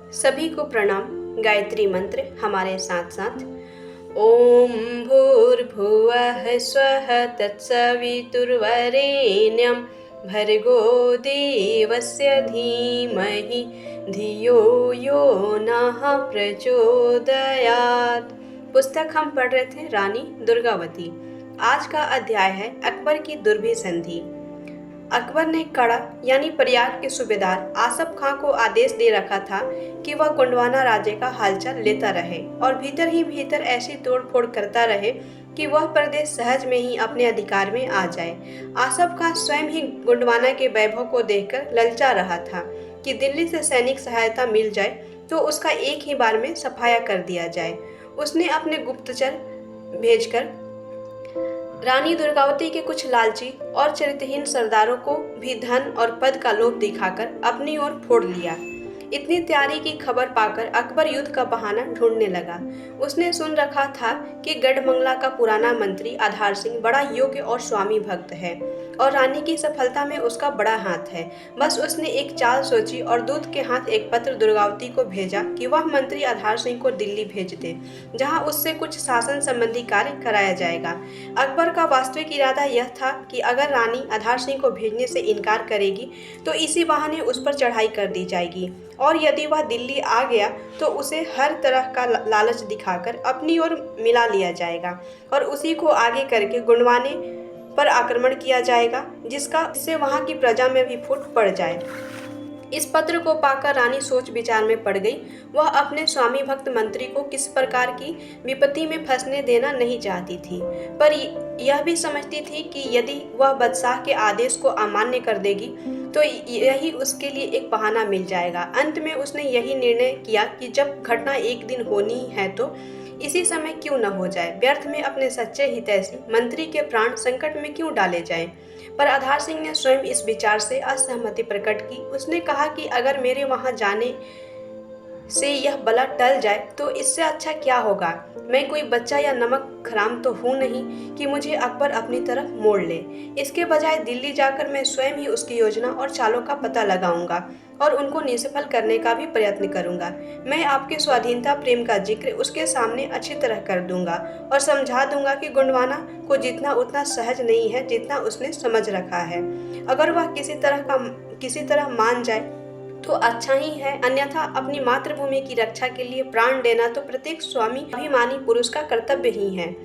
सभी को प्रणाम। गायत्री मंत्र हमारे साथ साथ। ओम भूर्भुवः स्वः तत्सवितुर्वरेण्यं भर्गो देवस्य धीमहि धियो यो नः प्रचोदयात्। पुस्तक हम पढ़ रहे थे रानी दुर्गावती। आज का अध्याय है अकबर की दुर्भी संधि। अकबर ने कड़ा यानी प्रयाग के सूबेदार आसफ खां को आदेश दे रखा था कि वह गोंडवाना राज्य का हालचाल लेता रहे और भीतर ही भीतर ऐसी तोड़फोड़ करता रहे कि वह प्रदेश सहज में ही अपने अधिकार में आ जाए। आसफ खां स्वयं ही गोंडवाना के वैभव को देखकर ललचा रहा था कि दिल्ली से सैनिक सहायता मिल जाए तो उसका एक ही बार में सफाया कर दिया जाए। उसने अपने गुप्तचर भेजकर रानी दुर्गावती के कुछ लालची और चरित्रहीन सरदारों को भी धन और पद का लोभ दिखाकर अपनी ओर फोड़ लिया। इतनी तैयारी की खबर पाकर अकबर युद्ध का बहाना ढूंढने लगा। उसने सुन रखा था कि गढ़मंगला का पुराना मंत्री आधार सिंह बड़ा योग्य और स्वामी भक्त है और रानी की सफलता में उसका बड़ा हाथ है। बस उसने एक चाल सोची और दूत के हाथ एक पत्र दुर्गावती को भेजा कि वह मंत्री आधार सिंह को दिल्ली भेज दे, जहां उससे कुछ शासन संबंधी कार्य कराया जाएगा। अकबर का वास्तविक इरादा यह था कि अगर रानी आधार सिंह को भेजने से इनकार करेगी तो इसी बहाने उस पर चढ़ाई कर दी जाएगी और यदि वह दिल्ली आ गया तो उसे हर तरह का लालच दिखाकर अपनी ओर मिला लिया जाएगा और उसी को आगे करके गोंडवाने पर आक्रमण किया जाएगा, जिससे वहां की प्रजा में भी फूट पड़ जाए। इस पत्र को पाकर रानी सोच विचार में पड़ गई। वह अपने स्वामी भक्त मंत्री को किस प्रकार की विपत्ति में फंसने देना नहीं चाहती थी, पर यह भी समझती थी कि यदि वह बादशाह के आदेश को अमान्य कर देगी तो यही उसके लिए एक बहाना मिल जाएगा। अंत में उसने यही निर्णय किया कि जब घटना एक दिन होनी है तो इसी समय क्यों न हो जाए, व्यर्थ में अपने सच्चे हितैषी मंत्री के प्राण संकट में क्यों डाले जाएं। पर आधार सिंह ने स्वयं इस विचार से असहमति प्रकट की। उसने कहा कि अगर मेरे वहां जाने से यह बला टल जाए तो इससे अच्छा क्या होगा। मैं कोई बच्चा या नमक हराम तो हूँ नहीं कि मुझे अकबर अपनी तरफ मोड़ ले। इसके बजाय दिल्ली जाकर मैं स्वयं ही उसकी योजना और चालों का पता लगाऊंगा और उनको निष्फल करने का भी प्रयत्न करूंगा। मैं आपके स्वाधीनता प्रेम का जिक्र उसके सामने अच्छी तरह कर दूंगा और समझा दूंगा कि गोंडवाना को जीतना उतना सहज नहीं है जितना उसने समझ रखा है। अगर वह किसी तरह मान जाए तो अच्छा ही है, अन्यथा अपनी मातृभूमि की रक्षा के लिए प्राण देना तो प्रत्येक स्वामी अभिमानी पुरुष का कर्तव्य ही है।